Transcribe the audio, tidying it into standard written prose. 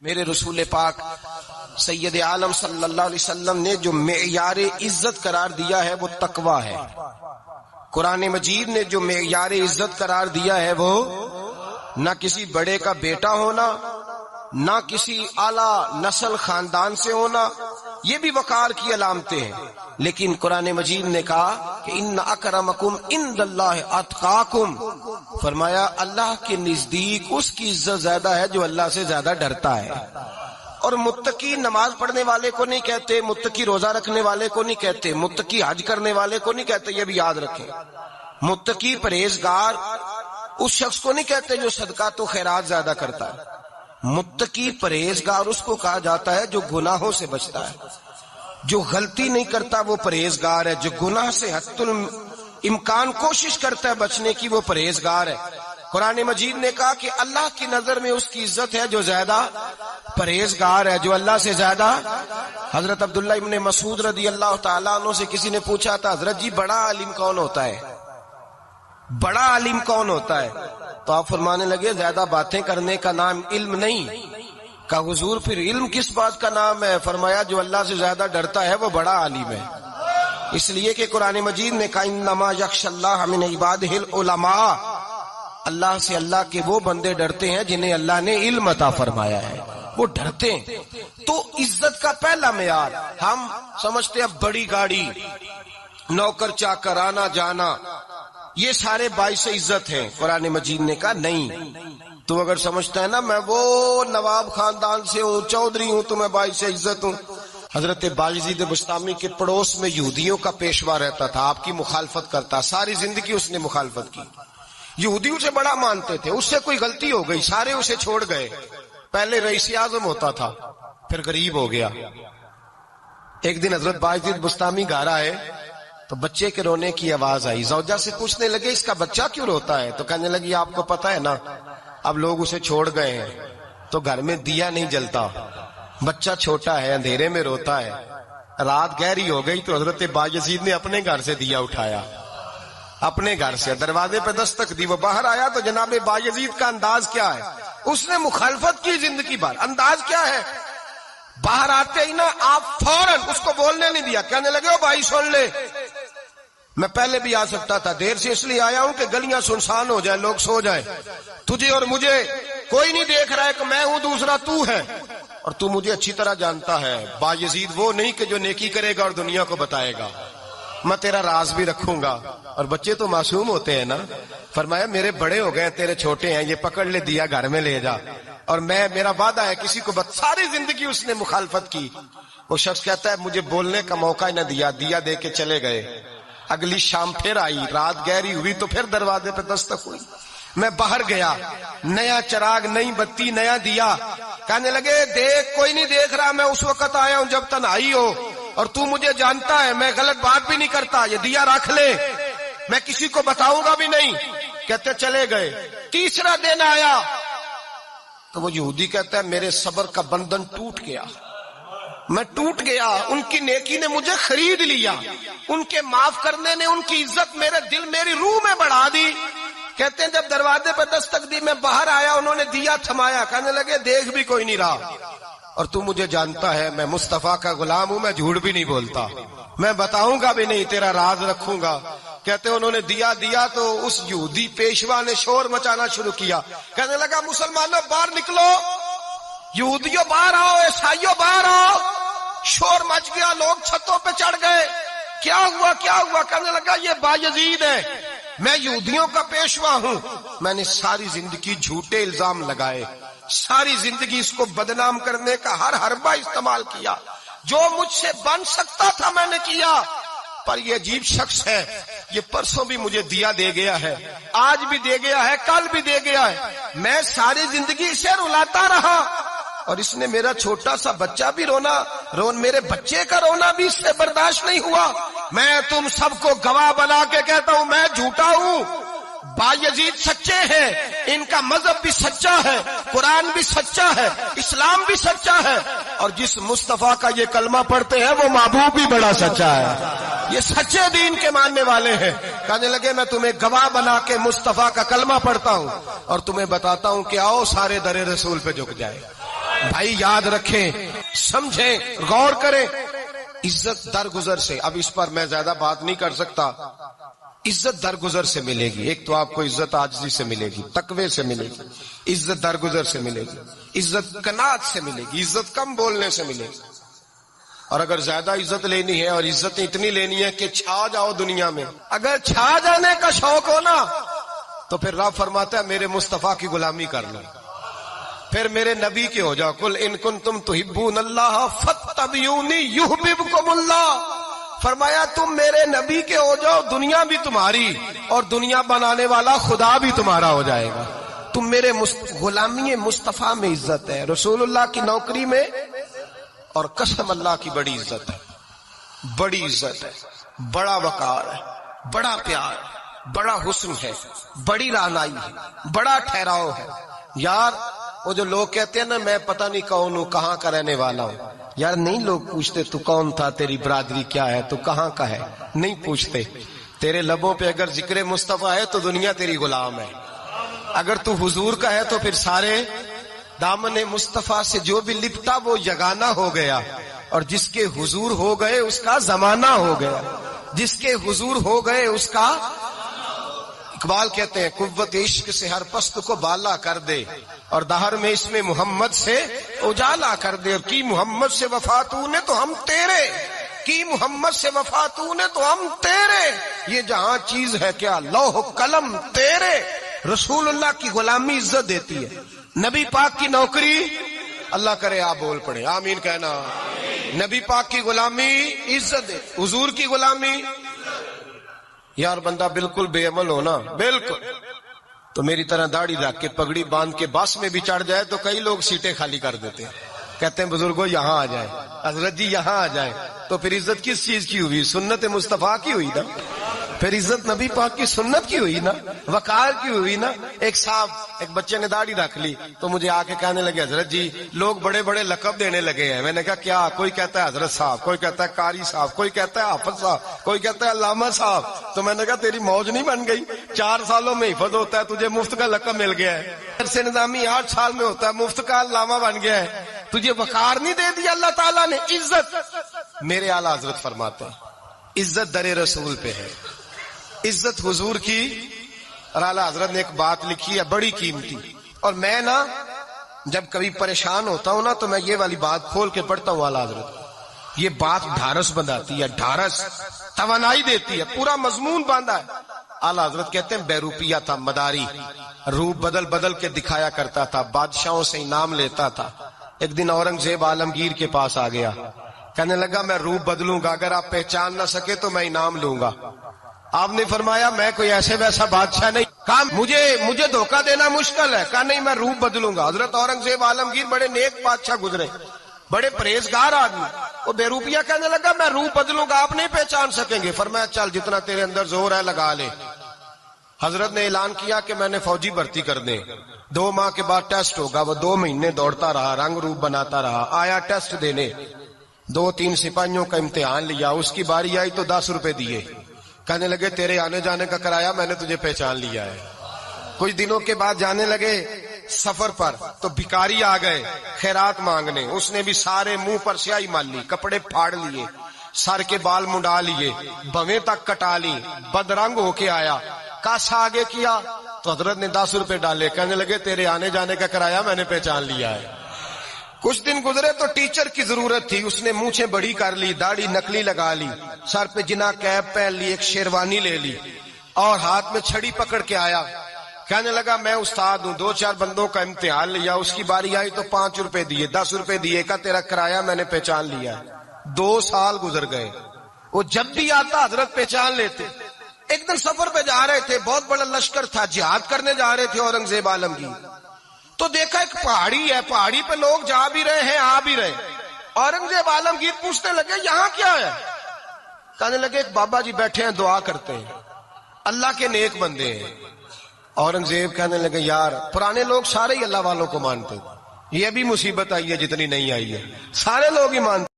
میرے رسول پاک سید عالم صلی اللہ علیہ وسلم نے جو معیار عزت قرار دیا ہے وہ تقوی ہے. قرآن مجید نے جو معیار عزت قرار دیا ہے وہ نہ کسی بڑے کا بیٹا ہونا، نہ کسی اعلی نسل خاندان سے ہونا، یہ بھی وقار کی علامتیں ہیں. لیکن قرآن مجید نے کہا کہ ان اکرمکم عند اللہ اتقاکم، فرمایا اللہ کے نزدیک اس کی عزت زیادہ ہے جو اللہ سے زیادہ ڈرتا ہے. اور متقی نماز پڑھنے والے کو نہیں کہتے، متقی روزہ رکھنے والے کو نہیں کہتے، متقی حج کرنے والے کو نہیں کہتے. یہ بھی یاد رکھیں، متقی پرہیزگار اس شخص کو نہیں کہتے جو صدقات و خیرات زیادہ کرتا ہے. متقی پرہیزگار اس کو کہا جاتا ہے جو گناہوں سے بچتا ہے، جو غلطی نہیں کرتا وہ پرہیزگار ہے، جو گناہ سے حد الامکان کوشش کرتا ہے بچنے کی وہ پرہیزگار ہے. قرآن مجید نے کہا کہ اللہ کی نظر میں اس کی عزت ہے جو زیادہ پرہیزگار ہے، جو اللہ سے زیادہ. حضرت عبداللہ ابن مسعود رضی اللہ تعالیٰ عنہ سے کسی نے پوچھا تھا حضرت جی بڑا عالم کون ہوتا ہے، بڑا عالم کون ہوتا ہے؟ تو آپ فرمانے لگے زیادہ باتیں کرنے کا نام علم نہیں. کہا حضور پھر علم کس بات کا نام ہے؟ فرمایا جو اللہ سے زیادہ ڈرتا ہے وہ بڑا عالم ہے. اس لیے کہ قرآن مجید نے کہا انما یخشی اللہ من عبادہ العلماء، اللہ سے اللہ کے وہ بندے ڈرتے ہیں جنہیں اللہ نے علم عطا فرمایا ہے، وہ ڈرتے ہیں. تو عزت کا پہلا معیار ہم سمجھتے ہیں بڑی گاڑی، نوکر چاکر، آنا جانا، یہ سارے باعث عزت ہیں. قرآن مجید نے کہا نہیں، تو اگر سمجھتا ہے نا میں وہ نواب خاندان سے ہوں، چودھری ہوں، تو میں باعث عزت ہوں. حضرت بایزید بسطامی کے پڑوس میں یہودیوں کا پیشوا رہتا تھا، آپ کی مخالفت کرتا، ساری زندگی اس نے مخالفت کی. یہودیوں سے بڑا مانتے تھے، اس سے کوئی غلطی ہو گئی سارے اسے چھوڑ گئے. پہلے رئیس اعظم ہوتا تھا، پھر غریب ہو گیا. ایک دن حضرت بایزید بسطامی گھر آئے تو بچے کے رونے کی آواز آئی. زوجہ سے پوچھنے لگے اس کا بچہ کیوں روتا ہے؟ تو کہنے لگی آپ کو پتہ ہے نا اب لوگ اسے چھوڑ گئے ہیں تو گھر میں دیا نہیں جلتا، بچہ چھوٹا ہے اندھیرے میں روتا ہے. رات گہری ہو گئی تو حضرت بایزید نے اپنے گھر سے دیا اٹھایا، اپنے گھر سے دروازے پہ دستک دی. وہ باہر آیا تو جناب بایزید کا انداز کیا ہے؟ اس نے مخالفت کی زندگی بھر. انداز کیا ہے؟ باہر آتے ہی نا آپ فوراً اس کو بولنے نہیں دیا. کہنے لگے او بھائی سن لے، میں پہلے بھی آ سکتا تھا، دیر سے اس لیے آیا ہوں کہ گلیاں سنسان ہو جائیں، لوگ سو جائیں. تجھے اور مجھے کوئی نہیں دیکھ رہا ہے کہ میں ہوں دوسرا تو ہے، اور تو مجھے اچھی طرح جانتا ہے. بایزید وہ نہیں کہ جو نیکی کرے گا اور دنیا کو بتائے گا، میں تیرا راز بھی رکھوں گا. اور بچے تو معصوم ہوتے ہیں نا. فرمایا میرے بڑے ہو گئے، تیرے چھوٹے ہیں، یہ پکڑ لے دیا گھر میں لے جا، اور میرا وعدہ ہے کسی کو ساری زندگی اس نے مخالفت کی. وہ شخص کہتا ہے مجھے بولنے کا موقع ہی نہ دیا، دیا دے کے چلے گئے. اگلی شام پھر آئی، رات گہری ہوئی تو پھر دروازے پہ دستک ہوئی. میں باہر گیا، نیا چراغ، نئی بتی، نیا دیا. کہنے لگے دیکھ کوئی نہیں دیکھ رہا، میں اس وقت آیا ہوں جب تنہائی ہو، اور تو مجھے جانتا ہے میں غلط بات بھی نہیں کرتا، یہ دیا رکھ لے، میں کسی کو بتاؤں گا بھی نہیں. کہتے چلے گئے. تیسرا دن آیا تو وہ یہودی کہتا ہے میرے صبر کا بندھن ٹوٹ گیا، میں ٹوٹ گیا. ان کی نیکی نے مجھے خرید لیا، ان کے معاف کرنے نے ان کی عزت میرے دل میری روح میں بڑھا دی. کہتے ہیں جب دروازے پہ دستک دی میں باہر آیا، انہوں نے دیا تھمایا. کہنے لگے دیکھ بھی کوئی نہیں رہا، اور تو مجھے جانتا ہے میں مصطفیٰ کا غلام ہوں، میں جھوٹ بھی نہیں بولتا، میں بتاؤں گا بھی نہیں، تیرا راز رکھوں گا. کہتے انہوں نے دیا تو اس یہودی پیشوا نے شور مچانا شروع کیا. کہنے لگا مسلمانوں باہر نکلو، یہودیوں باہر آؤ، عیسائیوں باہر آؤ. شور مچ گیا، لوگ چھتوں پہ چڑھ گئے. کیا ہوا کیا ہوا؟ کہنے لگا یہ بایزید ہے، میں یہودیوں کا پیشوا ہوں. میں نے ساری زندگی جھوٹے الزام لگائے، ساری زندگی اس کو بدنام کرنے کا ہر حربہ استعمال کیا، جو مجھ سے بن سکتا تھا میں نے کیا. پر یہ عجیب شخص ہے، یہ پرسوں بھی مجھے دیا دے گیا ہے، آج بھی دے گیا ہے، کل بھی دے گیا ہے. میں ساری زندگی اسے رلاتا رہا، اور اس نے میرا چھوٹا سا بچہ بھی میرے بچے کا رونا بھی اس سے برداشت نہیں ہوا. میں تم سب کو گواہ بنا کے کہتا ہوں میں جھوٹا ہوں، بایزید سچے ہیں، ان کا مذہب بھی سچا ہے، قرآن بھی سچا ہے، اسلام بھی سچا ہے، اور جس مصطفیٰ کا یہ کلمہ پڑھتے ہیں وہ محبوب بھی بڑا سچا ہے، یہ سچے دین کے ماننے والے ہیں. کہنے لگے میں تمہیں گواہ بنا کے مصطفیٰ کا کلمہ پڑھتا ہوں اور تمہیں بتاتا ہوں کہ آؤ سارے در رسول پہ جھک جائے. بھائی یاد رکھیں، سمجھیں، غور کریں، عزت درگزر سے، اب اس پر میں زیادہ بات نہیں کر سکتا، عزت درگزر سے ملے گی. ایک تو آپ کو عزت عاجزی سے ملے گی، تقوی سے ملے گی، عزت درگزر سے ملے گی، عزت قناعت سے ملے گی، عزت کم بولنے سے ملے گی. اور اگر زیادہ عزت لینی ہے اور عزت اتنی لینی ہے کہ چھا جاؤ دنیا میں، اگر چھا جانے کا شوق ہو نا تو پھر رب فرماتا ہے میرے مصطفیٰ کی غلامی کر لو، پھر میرے نبی کے ہو جاؤ. قل ان کنتم تحبون اللہ فاتبعونی یحببکم اللہ. فرمایا تم میرے نبی کے ہو جاؤ، دنیا بھی تمہاری اور دنیا بنانے والا خدا بھی تمہارا ہو جائے گا. تم میرے غلامی مصطفیٰ میں عزت ہے، رسول اللہ کی نوکری میں، اور قسم اللہ کی بڑی عزت ہے، بڑی عزت ہے، بڑا وقار ہے، بڑا پیار ہے، بڑا حسن ہے، بڑی رعنائی ہے، بڑا ٹھہراؤ ہے. یار وہ جو لوگ کہتے ہیں نا میں پتہ نہیں کون ہوں، کہاں کا رہنے والا ہوں، یار نہیں لوگ پوچھتے تو کون تھا، تیری برادری کیا ہے، تو کہاں کا ہے، نہیں پوچھتے. تیرے لبوں پہ اگر ذکر مصطفیٰ ہے تو دنیا تیری غلام ہے. اگر تو حضور کا ہے تو پھر سارے دامن مصطفیٰ سے جو بھی لپٹا وہ یگانہ ہو گیا، اور جس کے حضور ہو گئے اس کا زمانہ ہو گیا، جس کے حضور ہو گئے اس کا. اقبال کہتے ہیں قوت عشق سے ہر پست کو بالا کر دے، اور دہر میں اس میں محمد سے اجالا کر دے. اور کی محمد سے وفا تو نے تو ہم تیرے، کی محمد سے وفا تو نے تو ہم تیرے، یہ جہاں چیز ہے کیا لوح قلم تیرے. رسول اللہ کی غلامی عزت دیتی ہے، نبی پاک کی نوکری، اللہ کرے آپ بول پڑے آمین کہنا. نبی پاک کی غلامی عزت دے، حضور کی غلامی. یار بندہ بالکل بے عمل ہونا، بالکل تو میری طرح داڑھی رکھ کے پگڑی باندھ کے بس میں بھی چڑھ جائے تو کئی لوگ سیٹیں خالی کر دیتے ہیں، کہتے ہیں بزرگوں یہاں آ جائے، حضرت جی یہاں آ جائے. تو پھر عزت کس چیز کی ہوئی؟ سنت مصطفیٰ کی ہوئی نا، پھر عزت نبی پاک کی سنت کی ہوئی نا، وقار کی ہوئی نا. ایک صاحب، ایک بچے نے داڑھی رکھ لی تو مجھے آ کے کہنے لگے حضرت جی لوگ بڑے بڑے لقب دینے لگے ہیں. میں نے کہا کیا؟ کوئی کہتا ہے حضرت صاحب، کوئی کہتا ہے قاری صاحب، کوئی کہتا ہے حافظ صاحب، کوئی کہتا ہے علامہ صاحب. تو میں نے کہا تیری موج نہیں بن گئی، 4 سالوں میں حفظ ہوتا ہے تجھے مفت کا لقب مل گیا ہے، سے نظامی 8 سال میں ہوتا ہے مفت کا علامہ بن گیا ہے، تجھے وقار نہیں دے دیا اللہ تعالیٰ نے. عزت میرے اعلیٰ حضرت فرماتے ہیں عزت در رسول پہ ہے، عزت حضور کی. اور اعلیٰ حضرت نے ایک بات لکھی ہے بڑی قیمتی، اور میں نا جب کبھی پریشان ہوتا ہوں نا تو میں یہ والی بات کھول کے پڑھتا ہوں. اعلیٰ حضرت یہ بات ڈھارس بندھاتی ہے، ڈھارس توانائی دیتی ہے، پورا مضمون باندھا ہے. اعلیٰ حضرت کہتے ہیں بے روپیہ تھا مداری، روپ بدل بدل کے دکھایا کرتا تھا، بادشاہوں سے انعام لیتا تھا. ایک دن اورنگزیب عالمگیر کے پاس آ گیا، کہنے لگا میں روپ بدلوں گا، اگر آپ پہچان نہ سکے تو میں انعام لوں گا. آپ نے فرمایا میں کوئی ایسے ویسا بادشاہ نہیں، کہا مجھے دھوکہ دینا مشکل ہے، کہا نہیں میں روپ بدلوں گا. حضرت اورنگزیب عالمگیر بڑے نیک بادشاہ گزرے، بڑے پرہیزگار آدمی، وہ بے روپیہ کہنے لگا میں روپ بدلوں گا، آپ نہیں پہچان سکیں گے. فرمایا چل جتنا تیرے اندر زور ہے لگا لے. حضرت نے اعلان کیا کہ میں نے فوجی بھرتی کر دیں، 2 ماہ کے بعد ٹیسٹ ہوگا. وہ 2 مہینے دوڑتا رہا، رنگ روپ بناتا رہا، آیا ٹیسٹ دینے، 2-3 سپاہیوں کا امتحان لیا، اس کی باری آئی تو 10 روپے دیے، کہنے لگے تیرے آنے جانے کا کرایہ میں نے تجھے پہچان لیا ہے. کچھ دنوں کے بعد جانے لگے سفر پر تو بھکاری آ گئے خیرات مانگنے، اس نے بھی سارے منہ پر سیاہی مال لی، کپڑے پھاڑ لیے، سر کے بال منڈا لیے، بھویں تک کٹا لی، بدرنگ ہو کے آیا. کاسا آگے کیا تو حضرت نے 10 روپے ڈالے، کہنے لگے تیرے آنے جانے کا کرایہ میں نے پہچان لیا ہے. کچھ دن گزرے تو ٹیچر کی ضرورت تھی، اس نے مونچھیں بڑی کر لی، داڑھی نکلی لگا لی، سر پہ جنا کیپ پہن لی، ایک شیروانی لے لی اور ہاتھ میں چھڑی پکڑ کے آیا. کہنے لگا میں استاد ہوں، 2-4 بندوں کا امتحان لیا، اس کی باری آئی تو 5 روپے دیے، 10 روپے دیے، کہا تیرا کرایہ میں نے پہچان لیا ہے. 2 سال گزر گئے، وہ جب بھی آتا حضرت پہچان لیتے. ایک دن سفر پہ جا رہے تھے، بہت بڑا لشکر تھا، جہاد کرنے جا رہے تھے اورنگزیب عالمگیر. تو دیکھا ایک پہاڑی ہے، پہاڑی پہ لوگ جا بھی رہے ہیں آ بھی رہے. اورنگزیب عالمگیر پوچھنے لگے یہاں کیا ہے؟ کہنے لگے ایک بابا جی بیٹھے ہیں دعا کرتے ہیں، اللہ کے نیک بندے ہیں. اورنگزیب کہنے لگے یار پرانے لوگ سارے ہی اللہ والوں کو مانتے، یہ بھی مصیبت آئی ہے جتنی نہیں آئی ہے، سارے لوگ ہی مانتے.